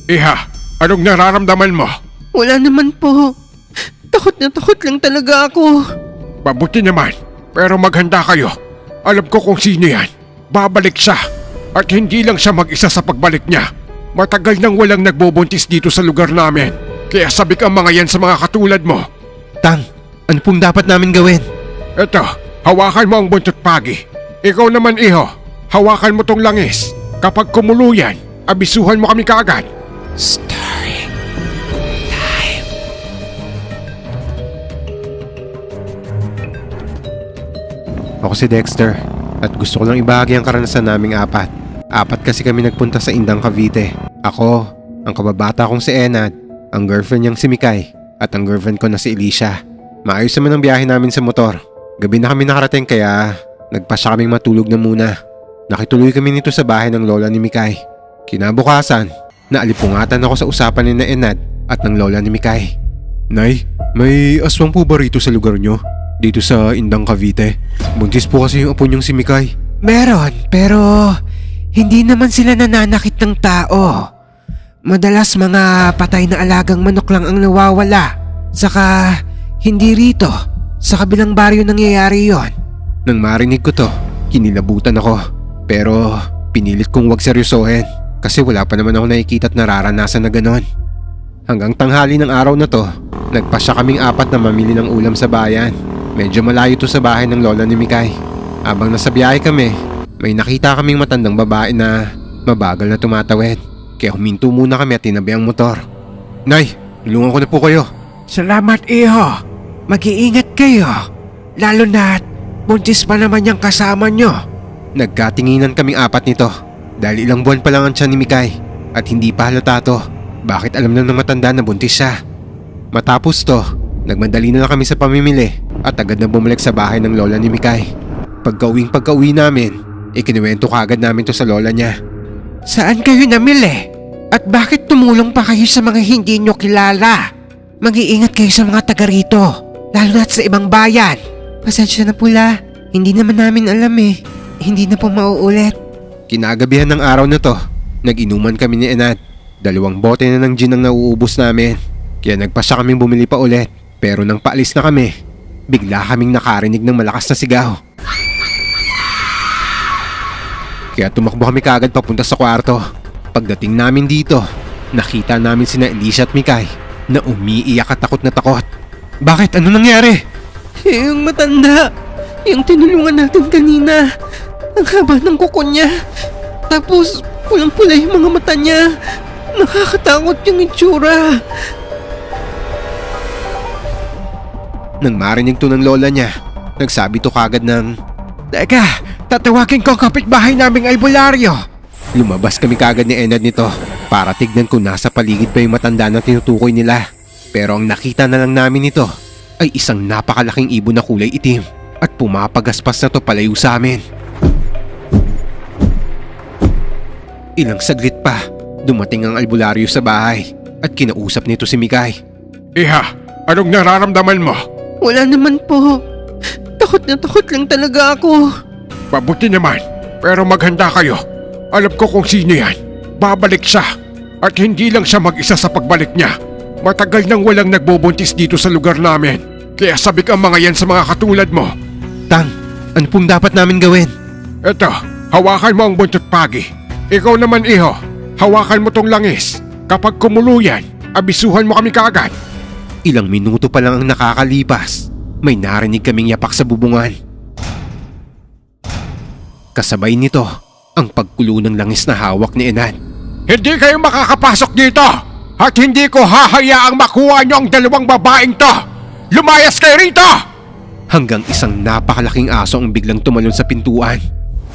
Iha, anong nararamdaman mo? Wala naman po. Takot na takot lang talaga ako. Mabuti naman, pero maghanda kayo. Alam ko kung sino yan. Babalik siya. At hindi lang siya mag-isa sa pagbalik niya. Matagal nang walang nagbubuntis dito sa lugar namin. Kaya sabik ang mga yan sa mga katulad mo. Tang, ano pong dapat namin gawin? Eto, hawakan mo ang buntot pagi. Ikaw naman iho, hawakan mo tong langis. Kapag kumulo yan, abisuhan mo kami kaagad. Story time. Ako si Dexter at gusto ko lang ibahagi ang karanasan naming apat. Apat kasi kami nagpunta sa Indang Cavite. Ako, ang kababata kong si Enad, ang girlfriend niyang si Mikay, at ang girlfriend ko na si Alicia. Maayos naman ang biyahe namin sa motor. Gabi na kami nakarating kaya nagpasya kaming matulog na muna. Nakituloy kami nito sa bahay ng lola ni Mikay. Kinabukasan, naalipungatan ako sa usapan ni na Enad at ng lola ni Mikay. Nay, may aswang po ba rito sa lugar nyo? Dito sa Indang Cavite? Buntis po kasi yung apo niyong si Mikay. Meron, pero hindi naman sila nananakit ng tao. Madalas mga patay na alagang manok lang ang nawawala. Saka hindi rito. Sa kabilang baryo nangyayari yon. Nang marinig ko to, kinilabutan ako. Pero pinilit kong wag seryosohin kasi wala pa naman ako nakikita at nararanasan na ganon. Hanggang tanghali ng araw na to, nagpasya kaming apat na mamili ng ulam sa bayan. Medyo malayo to sa bahay ng lola ni Mikay. Habang nasa biyahe kami, may nakita kaming matandang babae na mabagal na tumatawid. Kaya huminto muna kami at tinabi ang motor. Nay, tulungan ko na po kayo. Salamat iho. Mag-iingat kayo. Lalo na't buntis pa naman yung kasama nyo. Nagkatinginan kaming apat nito dahil ilang buwan pa lang ang tiyan ni Mikay at hindi pa halata to. Bakit alam na ng matanda na buntis siya? Matapos to, nagmadali na lang kami sa pamimili at agad na bumalik sa bahay ng lola ni Mikay. Pagka-uwi namin, ikinuwento kaagad namin to sa lola niya. Saan kayo namili? At bakit tumulong pa kayo sa mga hindi nyo kilala? Mag-iingat kayo sa mga taga rito, lalo na't sa ibang bayan. Pasensya na pula, hindi naman namin alam eh. Hindi na po mauulit. Kinagabihan ng araw na to, nag-inuman kami ni Enad. 2 bote na ng gin ang nauubos namin. Kaya nagpasya kaming bumili pa ulit. Pero nang paalis na kami, bigla kaming nakarinig ng malakas na sigaw. Kaya tumakbo kami kaagad papunta sa kwarto. Pagdating namin dito, nakita namin sina Alicia at Mikay na umiiyak at takot na takot. Bakit? Ano nangyari? Yung matanda, yung tinulungan natin kanina. Ang haba ng kuko niya. Tapos pulang-pula yung mga mata niya. Nakakatakot yung itsura. Nang marinig to ng lola niya, nagsabi to kagad ng, Teka, tatawagin ko ang kapitbahay naming albularyo. lumabas kami kagad ni Enad nito para tignan kung nasa paligid pa yung matanda na tinutukoy nila. Pero ang nakita na lang namin nito ay isang napakalaking ibon na kulay itim at pumapagaspas na to palayo sa amin. Ilang saglit pa, dumating ang albularyo sa bahay at kinausap nito si Mikay. Iha, anong nararamdaman mo? Wala naman po. Takot na takot lang talaga ako. Mabuti naman, pero maghanda kayo. Alam ko kung sino yan. Babalik siya. At hindi lang siya mag-isa sa pagbalik niya. Matagal nang walang nagbubuntis dito sa lugar namin. Kaya sabik ang mga yan sa mga katulad mo. Tang, ano pong dapat namin gawin? Eto, hawakan mo ang buntot pagi. Ikaw naman iho, hawakan mo tong langis. Kapag kumulo yan, abisuhan mo kami kaagad. Ilang minuto pa lang ang nakakalipas, may narinig kaming yapak sa bubungan. Kasabay nito, ang pagkulo ng langis na hawak ni Enad. Hindi kayo makakapasok dito! At hindi ko hahayaang makuha niyo ang 2 babaeng to! Lumayas kayo rito! Hanggang isang napakalaking aso ang biglang tumalon sa pintuan.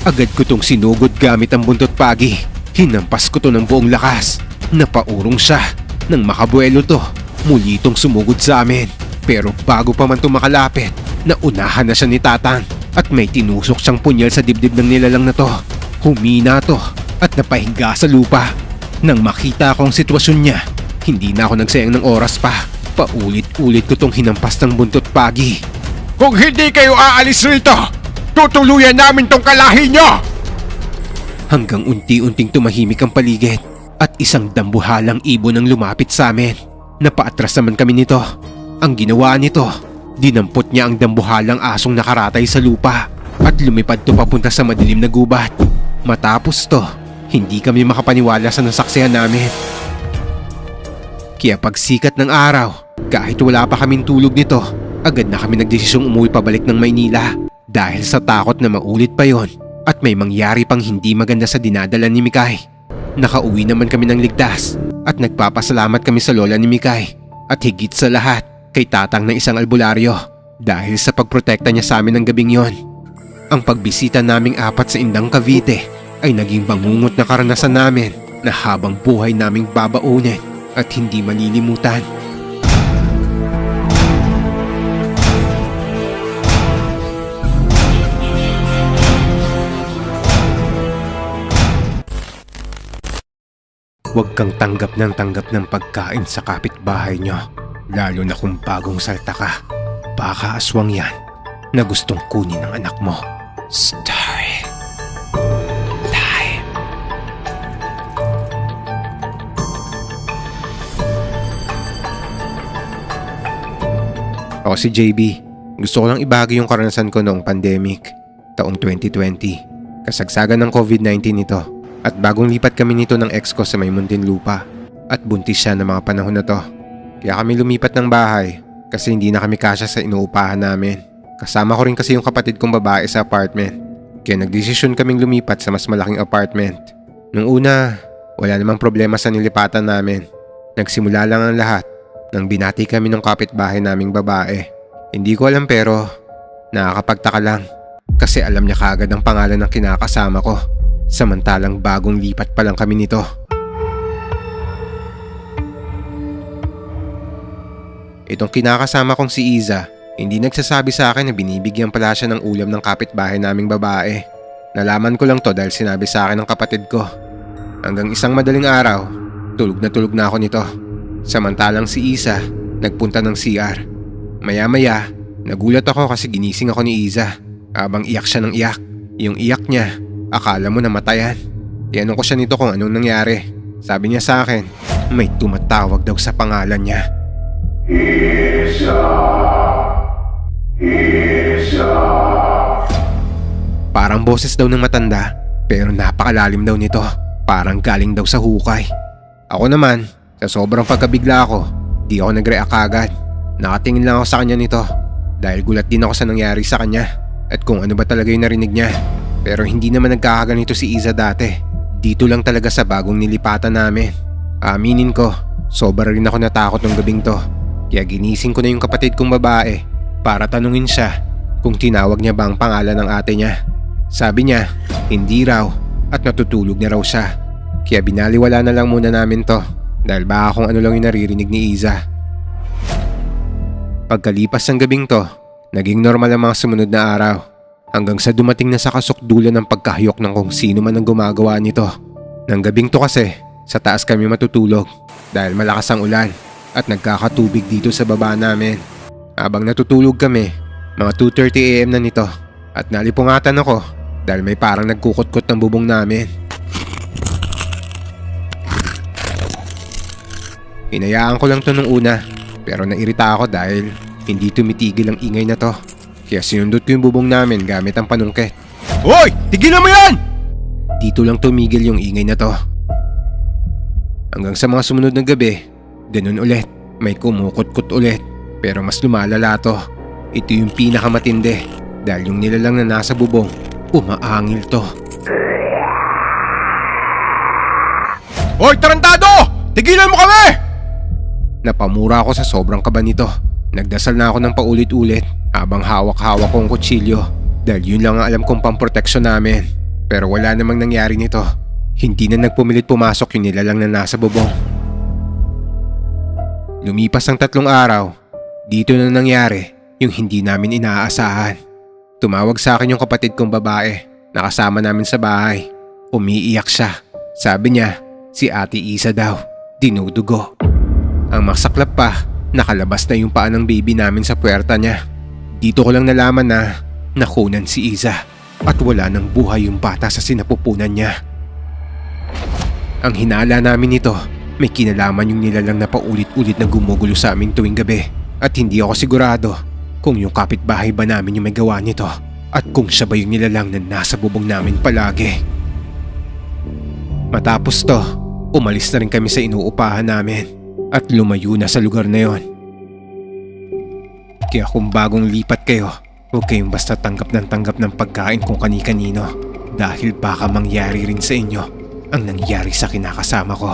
Agad ko tong sinugod gamit ang buntot pagi. Hinampas ko to ng buong lakas. Napaurong siya. Nang makabuelo to, muli itong sumugod sa amin. Pero bago pa man to makalapit, naunahan na siya ni Tatang at may tinusok siyang punyal sa dibdib ng nilalang na to. Humina to at napahiga sa lupa. Nang makita ko ang sitwasyon niya, hindi na ako nagsayang ng oras pa. Paulit-ulit ko tong hinampas ng buntot pagi. Kung hindi kayo aalis rito, tutuluyan namin tong kalahi nyo! Hanggang unti-unting tumahimik ang paligid at isang dambuhalang ibon ang lumapit sa amin. Napaatras naman kami nito. Ang ginawa nito, dinampot niya ang dambuhalang asong nakaratay sa lupa at lumipad to papunta sa madilim na gubat. Matapos to, hindi kami makapaniwala sa nasaksihan namin. Kaya pagsikat ng araw, kahit wala pa kaming tulog nito, agad na kami nagdesisyong umuwi pabalik ng Maynila dahil sa takot na maulit pa yon at may mangyari pang hindi maganda sa dinadala ni Mikay. Nakauwi naman kami ng ligtas at nagpapasalamat kami sa lola ni Mikay at higit sa lahat kay tatang ng isang albularyo dahil sa pagprotekta niya sa amin ng gabing yon. Ang pagbisita naming apat sa Indang Cavite ay naging bangungot na karanasan namin na habang buhay naming babaunin at hindi malilimutan. Huwag kang tanggap ng pagkain sa kapitbahay nyo, lalo na kung bagong salta ka. Baka aswang yan na gustong kunin ng anak mo. Story time. Ako si JB. Gusto ko lang ibahagi yung karanasan ko noong pandemic, taong 2020. Kasagsagan ng COVID-19 ito. At bagong lipat kami nito ng ex ko sa may Muntinlupa at buntis siya ng mga panahon na to. Kaya kami lumipat ng bahay kasi hindi na kami kasya sa inuupahan namin. Kasama ko rin kasi yung kapatid kong babae sa apartment. Kaya nagdesisyon kaming lumipat sa mas malaking apartment. Nung una, wala namang problema sa nilipatan namin. Nagsimula lang ang lahat nang binati kami ng kapitbahay naming babae. Hindi ko alam pero nakakapagtaka lang kasi alam niya kaagad ang pangalan ng kinakasama ko. Samantalang bagong lipat pa lang kami nito. Itong kinakasama kong si Iza, hindi nagsasabi sa akin na binibigyan pala siya ng ulam ng kapitbahay naming babae. Nalaman ko lang to dahil sinabi sa akin ng kapatid ko. Hanggang isang madaling araw, tulog na ako nito. Samantalang si Iza, nagpunta ng CR. Maya-maya, nagulat ako kasi ginising ako ni Iza. Habang iyak siya ng iyak. Yung iyak niya, akala mo namatayan. Tinanong ko siya nito kung anong nangyari. Sabi niya sa akin, may tumatawag daw sa pangalan niya. Isa. Parang boses daw ng matanda, pero napakalalim daw nito. Parang galing daw sa hukay. Ako naman, sa sobrang pagkabigla ako, di ako nag-react agad. Nakatingin lang ako sa kanya nito dahil gulat din ako sa nangyari sa kanya at kung ano ba talaga yung narinig niya. Pero hindi naman nagkakaganito si Iza dati. Dito lang talaga sa bagong nilipatan namin. Aminin ko, sobra rin ako natakot ng gabing to. Kaya ginising ko na yung kapatid kong babae para tanungin siya kung tinawag niya ba ang pangalan ng ate niya. Sabi niya, hindi raw at natutulog na raw siya. Kaya binaliwala na lang muna namin to dahil baka kung ano lang yung naririnig ni Iza. Pagkalipas ng gabing to, naging normal ang mga sumunod na araw. Hanggang sa dumating na sa kasukdulan ng pagkahayok ng kung sino man ang gumagawa nito. Nang gabing to kasi, sa taas kami matutulog dahil malakas ang ulan at nagkakatubig dito sa baba namin. Habang natutulog kami, mga 2:30 AM na nito at nalipungatan ako dahil may parang nagkukutkot ng bubong namin. Hinayaan ko lang to nung una pero nairita ako dahil hindi tumitigil ang ingay na to. Kaya sinundot ko yung bubong namin gamit ang panungkit. Hoy! Tigilan mo yan! Dito lang tumigil yung ingay na to. Hanggang sa mga sumunod na gabi, ganun ulit. May kumukutkot ulit. Pero mas lumalala to. Ito yung pinakamatindi. Dahil yung nilalang na nasa bubong, umaangil to. Hoy! Tarantado! Tigilan mo kami! Napamura ako sa sobrang kaba nito. Nagdasal na ako ng paulit-ulit habang hawak-hawak ko ang kutsilyo dahil yun lang ang alam kong pamproteksyon namin. Pero wala namang nangyari nito. Hindi na nagpumilit pumasok yung nilalang na nasa bubong. Lumipas ang 3 araw, dito na nangyari yung hindi namin inaasahan. Tumawag sa akin yung kapatid kong babae na kasama namin sa bahay. Umiiyak siya. Sabi niya, si Ate Isa daw, dinudugo. Ang masaklap pa, nakalabas na yung paa ng baby namin sa puwerta niya. Dito ko lang nalaman na nakunan si Iza at wala nang buhay yung bata sa sinapupunan niya. Ang hinala namin nito, may kinalaman yung nilalang na paulit-ulit na gumugulo sa amin tuwing gabi. At hindi ako sigurado kung yung kapitbahay ba namin yung may gawa nito at kung siya ba yung nilalang na nasa bubong namin palagi. Matapos to, umalis na rin kami sa inuupahan namin at lumayo na sa lugar na yon. Kaya kung bagong lipat kayo, huwag kayong basta tanggap ng pagkain kung kani-kanino dahil baka mangyari rin sa inyo ang nangyari sa kinakasama ko.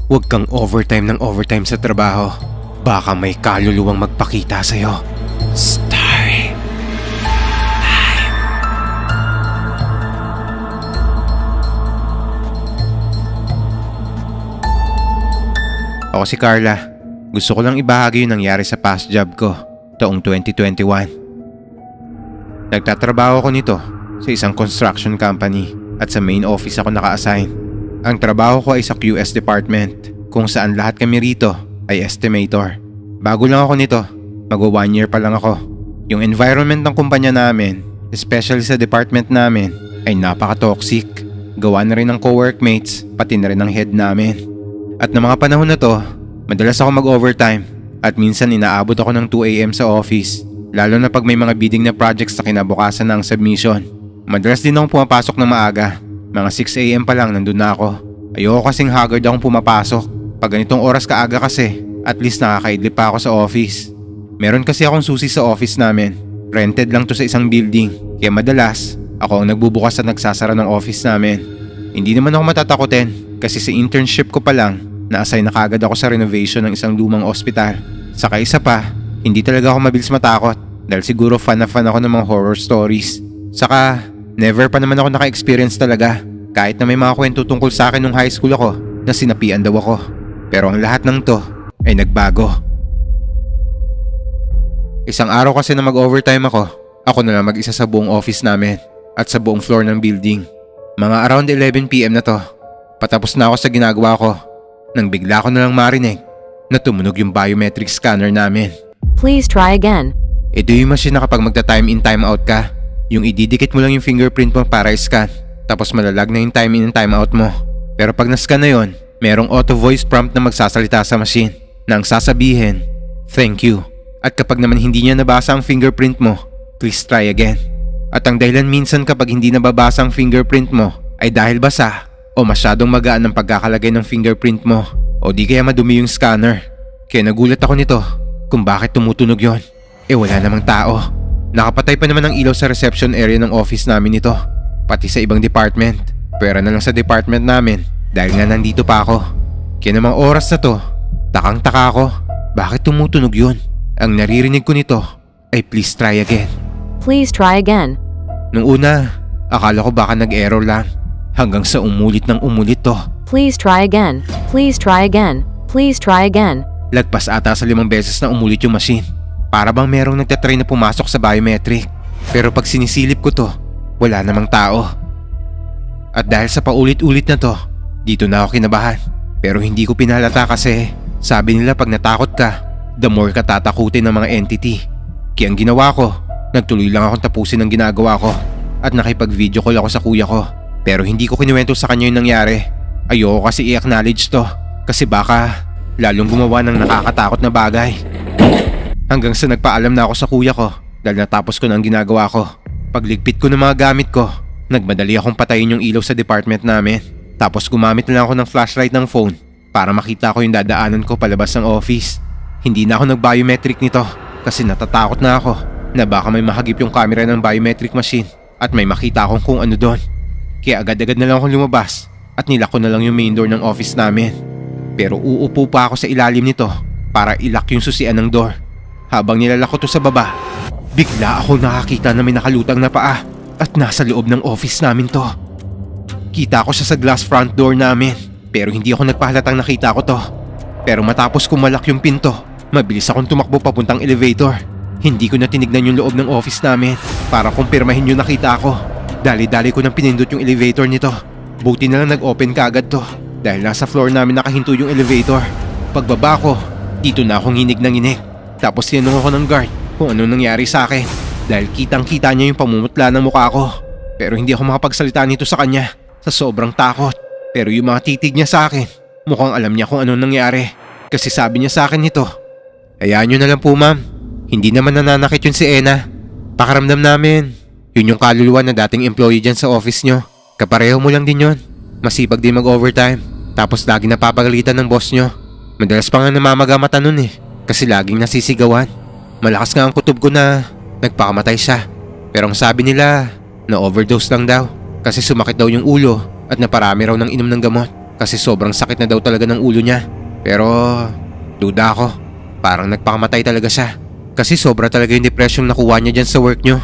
Huwag kang overtime sa trabaho. Baka may kaluluwang magpakita sa'yo. Story time. Ako si Carla. Gusto ko lang ibahagi yung nangyari sa past job ko taong 2021. Nagtatrabaho ko nito sa isang construction company at sa main office ako naka-assign. Ang trabaho ko ay sa QS department kung saan lahat kami rito ay estimator. Bago lang ako nito, magwa 1 year pa lang ako. Yung environment ng kumpanya namin, especially sa department namin, ay napaka-toxic. Gawa na rin ng co-workmates, pati na rin ng head namin. At ng mga panahon na to, madalas ako mag-overtime at minsan inaabot ako ng 2 AM sa office. Lalo na pag may mga bidding na projects na kinabukasan ng submission. Madalas din akong pumapasok ng maaga. Mga 6 AM pa lang nandun na ako. Ayoko kasing haggard akong pumapasok. Pag ganitong oras kaaga kasi, at least nakakaidlip pa ako sa office. Meron kasi akong susi sa office namin. Rented lang to sa isang building. Kaya madalas, ako ang nagbubukas at nagsasara ng office namin. Hindi naman ako matatakotin kasi sa internship ko pa lang, na-assign na kagad ako sa renovation ng isang lumang ospital. Saka isa pa, hindi talaga ako mabilis matakot dahil siguro fan na fan ako ng mga horror stories. Saka, never pa naman ako naka-experience talaga kahit na may mga kwento tungkol sa akin nung high school ako na sinapian daw ako. Pero ang lahat ng to ay nagbago. Isang araw kasi na mag-overtime ako na lang mag-isa sa buong office namin at sa buong floor ng building. Mga around 11 PM na to. Patapos na ako sa ginagawa ko nang bigla ko na lang marinig na tumunog yung biometric scanner namin. Please try again. Ito yung machine na kapag magta-time in time out ka, yung ididikit mo lang yung fingerprint mo para i-scan, tapos malalag na yung time in and time out mo. Pero pag na-scan na yon, merong auto voice prompt na magsasalita sa machine na ang sasabihin, "Thank you." At kapag naman hindi niya nabasa ang fingerprint mo, please try again. At ang dahilan minsan kapag hindi nababasa ang fingerprint mo ay dahil basa o masyadong magaan ang pagkakalagay ng fingerprint mo o di kaya madumi yung scanner. Kaya nagulat ako nito kung bakit tumutunog yon. Wala namang tao. Nakapatay pa naman ang ilaw sa reception area ng office namin nito. Pati sa ibang department. Pwera na lang sa department namin dahil nga nandito pa ako. Kaya namang oras na to, takang-taka ako. Bakit tumutunog yun? Ang naririnig ko nito ay please try again. Please try again. Nung una, akala ko baka nag-error lang. Hanggang sa umulit ng umulit to. Please try again. Please try again. Please try again. Lagpas ata sa 5 beses na umulit yung machine. Para bang merong nagtatry na pumasok sa biometric. Pero pag sinisilip ko to, wala namang tao. At dahil sa paulit-ulit na to, dito na ako kinabahan. Pero hindi ko pinalata kasi sabi nila pag natakot ka, the more ka tatakutin ng mga entity. Kaya ang ginawa ko, nagtuloy lang akong tapusin ang ginagawa ko at nakipag-video call ako sa kuya ko. Pero hindi ko kinuwento sa kanya yung nangyari. Ayoko kasi i-acknowledge to kasi baka lalong gumawa ng nakakatakot na bagay. Hanggang sa nagpaalam na ako sa kuya ko dahil natapos ko na ang ginagawa ko. Pagligpit ko ng mga gamit ko, nagmadali akong patayin yung ilaw sa department namin. Tapos gumamit na lang ako ng flashlight ng phone para makita ko yung dadaanan ko palabas ng office. Hindi na ako nag-biometric nito kasi natatakot na ako na baka may mahagip yung camera ng biometric machine at may makita akong kung ano doon. Kaya agad-agad na lang akong lumabas at nilak ko na lang yung main door ng office namin. Pero uupo pa ako sa ilalim nito para ilak yung susian ng door. Habang nilalak ko to sa baba, bigla ako nakakita na may nakalutang na paa at nasa loob ng office namin to. Kita ko siya sa glass front door namin pero hindi ako nagpahalatang nakita ko to. Pero matapos kumalak yung pinto, mabilis akong tumakbo papuntang elevator. Hindi ko na tinignan yung loob ng office namin para kumpirmahin yung nakita ko. Dali-dali ko nang pinindot yung elevator nito. Buti na lang nag-open kaagad to dahil nasa floor namin nakahinto yung elevator. Pagbaba ko, dito na akong hinig ng inig. Tapos tinanong ako ng guard kung ano nangyari sa akin dahil kitang-kita niya yung pamumutla ng mukha ko. Pero hindi ako makapagsalita nito sa kanya sa sobrang takot. Pero yung mga titig niya sa akin, mukhang alam niya kung ano nangyari. Kasi sabi niya sa akin nito, "Hayaan niyo na lang po ma'am, hindi naman nananakit yun si Ena. Pakaramdam namin, yun yung kaluluwa na dating employee dyan sa office nyo. Kapareho mo lang din yun. Masipag din mag-overtime. Tapos lagi napapagalitan ng boss nyo. Madalas pa nga namamaga mata nun eh. Kasi laging nasisigawan. Malakas nga ang kutob ko na nagpakamatay siya. Pero ang sabi nila, na-overdose lang daw. Kasi sumakit daw yung ulo at naparami raw ng inom ng gamot. Kasi sobrang sakit na daw talaga ng ulo niya. Pero duda ako. Parang nagpakamatay talaga siya. Kasi sobra talaga yung depression nakuha niya dyan sa work nyo.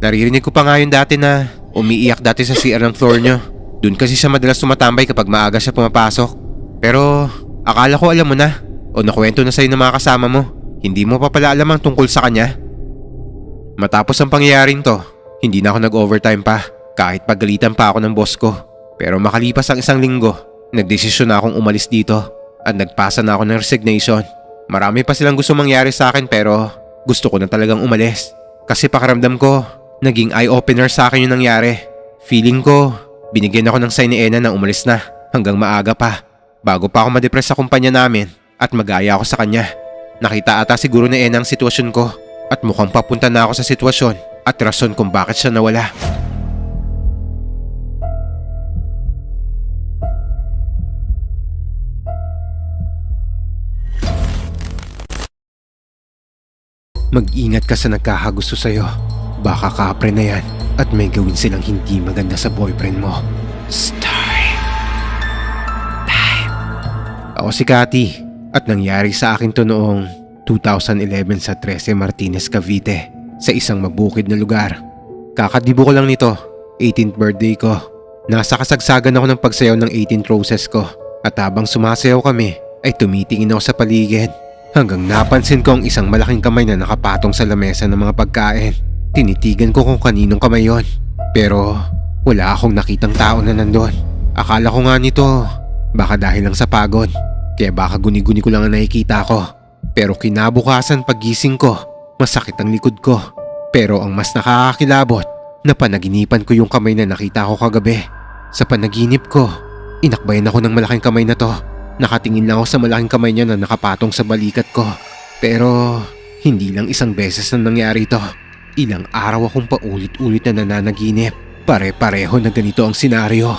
Naririnig ko pa nga yun dati na umiiyak dati sa CR ng floor nyo. Doon kasi siya madalas tumatambay kapag maaga siya pumapasok. Pero akala ko alam mo na o nakwento na sa'yo ng mga kasama mo. Hindi mo pa pala alam ang tungkol sa kanya. Matapos ang pangyayaring to, hindi na ako nag-overtime pa kahit pagalitan pa ako ng boss ko. Pero makalipas ang 1 linggo, nagdesisyon na akong umalis dito at nagpasa na ako ng resignation. Marami pa silang gusto mangyari sa akin pero gusto ko na talagang umalis. Kasi pakiramdam ko, naging eye-opener sa akin yung nangyari. Feeling ko, binigyan ako ng sign ni Ena na umalis na hanggang maaga pa. Bago pa ako madepress sa kumpanya namin at mag-aya ako sa kanya. Nakita ata siguro ni Ena ang sitwasyon ko at mukhang papunta na ako sa sitwasyon at rason kung bakit siya nawala. Mag-ingat ka sa nagkakagusto sa'yo. Baka kapre na yan at may gawin silang hindi maganda sa boyfriend mo. Story time. Ako si Cathy at nangyari sa akin to noong 2011 sa 13 Martinez, Cavite sa isang mabukid na lugar. Kakadibo ko lang nito, 18th birthday ko. Nasa kasagsagan ako ng pagsayaw ng 18th roses ko at habang sumasayaw kami ay tumitingin ako sa paligid. Hanggang napansin ko ang isang malaking kamay na nakapatong sa lamesa ng mga pagkain. Tinitigan ko kung kaninong kamay yon. Pero wala akong nakitang tao na nandun. Akala ko nga nito, baka dahil lang sa pagod. Kaya baka guni-guni ko lang ang nakikita ko. Pero kinabukasan pagising ko, masakit ang likod ko. Pero ang mas nakakakilabot, napanaginipan ko yung kamay na nakita ko kagabi. Sa panaginip ko, inakbayan ako ng malaking kamay na to. Nakatingin lang ako sa malaking kamay niya na nakapatong sa balikat ko. Pero hindi lang isang beses na nangyari ito. Ilang araw akong paulit-ulit na nananaginip. Pare-pareho na ganito ang senaryo.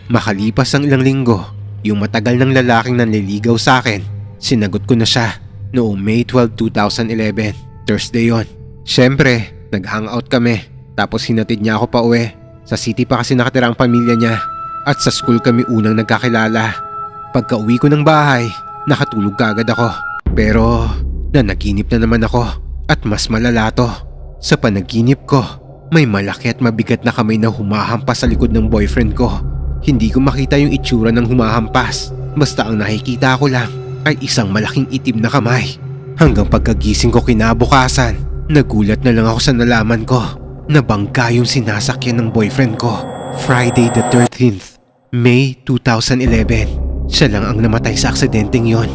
Makalipas ang ilang linggo, yung matagal ng lalaking nanliligaw sa akin, sinagot ko na siya noong May 12, 2011. Thursday yon. Siyempre, nag-hangout kami. Tapos hinatid niya ako pa uwi. Sa city pa kasi nakatira ang pamilya niya. At sa school kami unang nagkakilala. Pagka-uwi ko ng bahay, nakatulog kaagad ako. Pero nanaginip na naman ako at mas malala to. Sa panaginip ko, may malaki at mabigat na kamay na humahampas sa likod ng boyfriend ko. Hindi ko makita yung itsura ng humahampas. Basta ang nakikita ko lang ay isang malaking itim na kamay. Hanggang pagkagising ko kinabukasan, nagulat na lang ako sa nalaman ko na bangka yung sinasakyan ng boyfriend ko. Friday the 13th, May 2011. Siya lang ang namatay sa aksidenteng yon.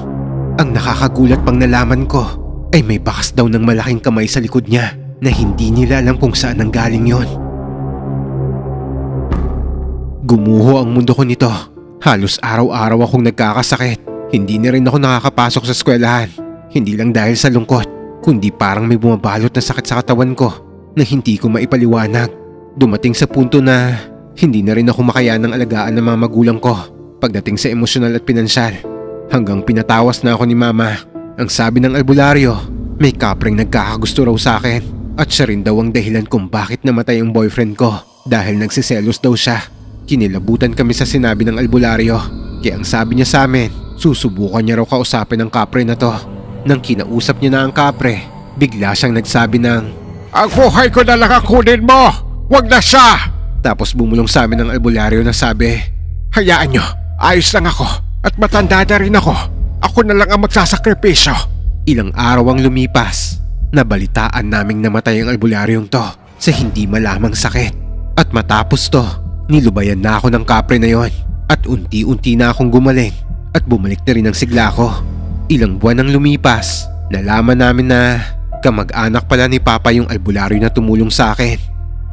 Ang nakakagulat pang nalaman ko ay may bakas daw ng malaking kamay sa likod niya na hindi nila alam kung saan nanggaling yon. Gumuho ang mundo ko nito. Halos araw-araw akong nagkakasakit. Hindi na rin ako nakakapasok sa eskwelahan. Hindi lang dahil sa lungkot, kundi parang may bumabalot na sakit sa katawan ko na hindi ko maipaliwanag. Dumating sa punto na hindi na rin ako makayanang alagaan ng mga magulang ko pagdating sa emosyonal at pinansyal. Hanggang pinatawas na ako ni mama. Ang sabi ng albularyo, may kapreng nagkakagusto raw sa akin at siya rin daw ang dahilan kung bakit namatay ang boyfriend ko dahil nagsiselos daw siya. Kinilabutan kami sa sinabi ng albularyo. Kaya ang sabi niya sa amin, susubukan niya raw kausapin ang kapre na to. Nang kinausap niya na ang kapre, bigla siyang nagsabi ng, Ang buhay ko na lang ang kunin mo! Huwag na siya! Tapos bumulong sa amin ng albularyo na sabi, Hayaan nyo, ayos lang ako at matanda na rin ako. Ako na lang ang magsasakripisyo. Ilang araw ang lumipas, nabalitaan naming namatay ang albularyong to sa hindi malamang sakit. At matapos to, nilubayan na ako ng kapre na yon at unti-unti na akong gumaling at bumalik na rin ang sigla ko. Ilang buwan ang lumipas, nalaman namin na Kamag-anak pala ni Papa yung albularyo na tumulong sa akin.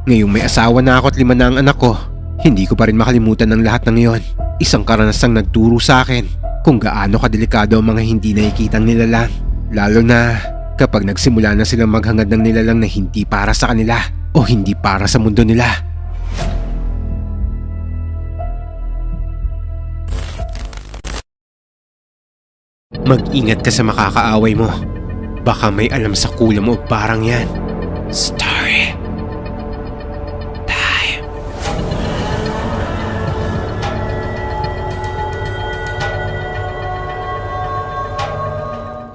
Ngayong may asawa na ako at 5 na ang anak ko, hindi ko pa rin makalimutan ng lahat ng iyon. Isang karanasang nagturo sa akin kung gaano kadelikado ang mga hindi nakikitang nilalang. Lalo na kapag nagsimula na silang maghangad ng nilalang na hindi para sa kanila o hindi para sa mundo nila. Mag-ingat ka sa makakaaway mo. Baka may alam sa kulam o parang yan. Story time.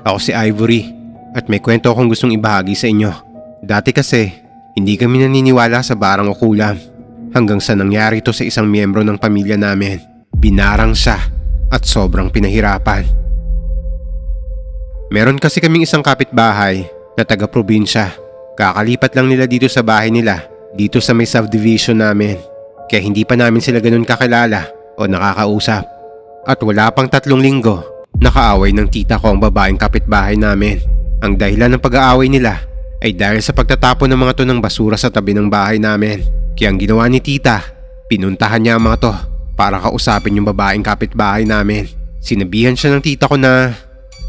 Ako si Ivory at may kwento akong gustong ibahagi sa inyo. Dati kasi, hindi kami naniniwala sa barang o kulam. Hanggang sa nangyari ito sa isang miyembro ng pamilya namin. Binarang siya at sobrang pinahirapan. Meron kasi kaming isang kapitbahay na taga-probinsya. Kakalipat lang nila dito sa bahay nila, dito sa may subdivision namin. Kaya hindi pa namin sila ganun kakilala o nakakausap. At wala pang 3 linggo, nakaaway ng tita ko ang babaeng kapitbahay namin. Ang dahilan ng pag-aaway nila ay dahil sa pagtatapon ng mga to ng basura sa tabi ng bahay namin. Kaya ang ginawa ni tita, pinuntahan niya ang mga to para kausapin yung babaeng kapitbahay namin. Sinabihan siya ng tita ko na,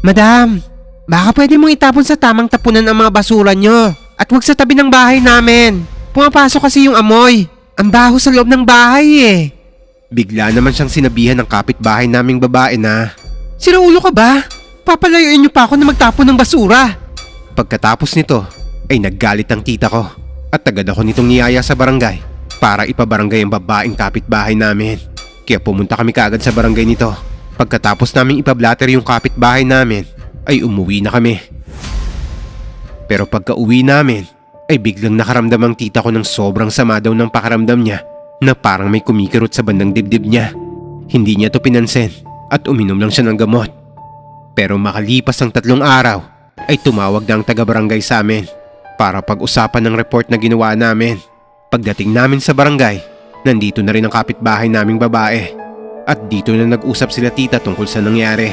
Madam, baka pwede mong itapon sa tamang tapunan ang mga basura nyo at huwag sa tabi ng bahay namin. Pumapasok kasi yung amoy. Ang baho sa loob ng bahay eh. Bigla naman siyang sinabihan ng kapitbahay naming babae na, Sira ulo ka ba? Papalayuin nyo pa ako na magtapon ng basura. pagkatapos nito ay naggalit ang tita ko at agad ako nitong niyaya sa barangay para ipabarangay ang babaeng kapitbahay namin. Kaya pumunta kami kaagad sa barangay nito. Pagkatapos naming ipablatter yung kapitbahay namin ay umuwi na kami. Pero pagka uwi namin ay biglang nakaramdam ang tita ko ng sobrang sama daw ng pakiramdam niya na parang may kumikirot sa bandang dibdib niya. Hindi niya to pinansin at uminom lang siya ng gamot. Pero makalipas ang 3 araw ay tumawag na ang taga-barangay sa amin para pag-usapan ng report na ginawa namin. Pagdating namin sa barangay, nandito na rin ang kapitbahay naming babae. At dito na nag-usap sila tita tungkol sa nangyari.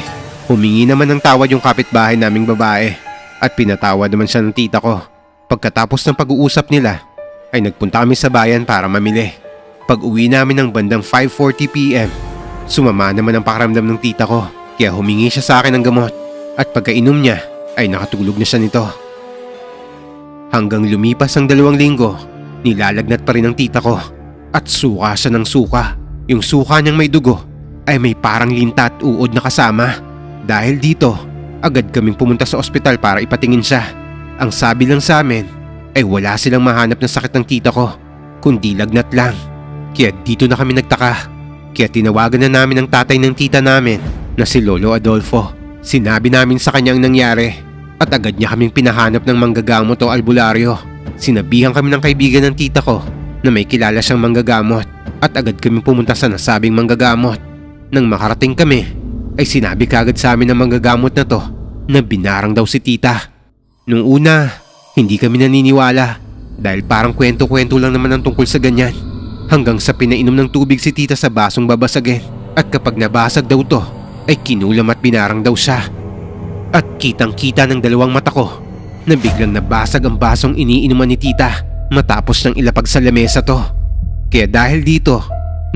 Humingi naman ng tawad yung kapitbahay naming babae at pinatawad naman siya ng tita ko. Pagkatapos ng pag-uusap nila ay nagpunta kami sa bayan para mamili. Pag uwi namin ng bandang 5:40 PM, sumama naman ang pakiramdam ng tita ko kaya humingi siya sa akin ng gamot at pagkainom niya ay nakatulog na siya nito. Hanggang lumipas ang 2 linggo, nilalagnat pa rin ang tita ko at suka siya ng suka. Yung suka niyang may dugo ay may parang linta at uod na kasama. Dahil dito, agad kaming pumunta sa ospital para ipatingin siya. Ang sabi lang sa amin ay wala silang mahanap na sakit ng tita ko, kundi lagnat lang. Kaya dito na kami nagtaka. Kaya tinawagan na namin ang tatay ng tita namin na si Lolo Adolfo. Sinabi namin sa kanya ang nangyari at agad niya kaming pinahanap ng manggagamot o albularyo. Sinabihan kami ng kaibigan ng tita ko na may kilala siyang manggagamot at agad kaming pumunta sa nasabing manggagamot. Nang makarating kami ay sinabi kagad sa amin ng manggagamot na to na binarang daw si tita. Nung una, hindi kami naniniwala dahil parang kwento-kwento lang naman ang tungkol sa ganyan. Hanggang sa pinainom ng tubig si tita sa basong babasagin at kapag nabasag daw to ay kinulam at binarang daw siya. At kitang-kita ng 2 mata ko na biglang nabasag ang basong iniinuman ni tita matapos nang ilapag sa lamesa to. Kaya dahil dito,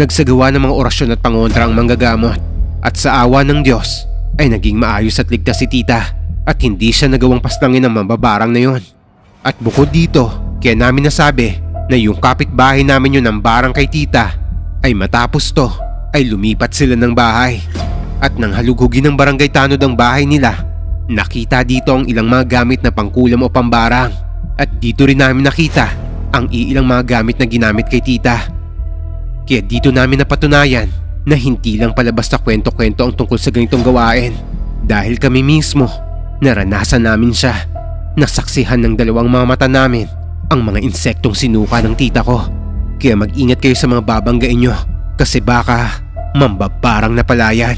nagsagawa ng mga orasyon at pangontra ang manggagamot at sa awa ng Diyos ay naging maayos at ligtas si tita at hindi siya nagawang paslangin ng mambabarang na yon. At bukod dito, kaya namin nasabi na yung kapitbahay namin yun ng barang kay tita ay matapos to ay lumipat sila ng bahay. At nang halugugin ng barangay tanod ang bahay nila, nakita dito ang ilang mga gamit na pangkulam o pambarang. At dito rin namin nakita ang iilang mga gamit na ginamit kay tita. Kaya dito namin napatunayan na hindi lang pala basta kwento-kwento ang tungkol sa ganitong gawain. Dahil kami mismo, naranasan namin siya. Nasaksihan ng 2 mga mata namin ang mga insektong sinuka ng tita ko. Kaya mag-ingat kayo sa mga babanggain nyo kasi baka mambabarang na pala yan.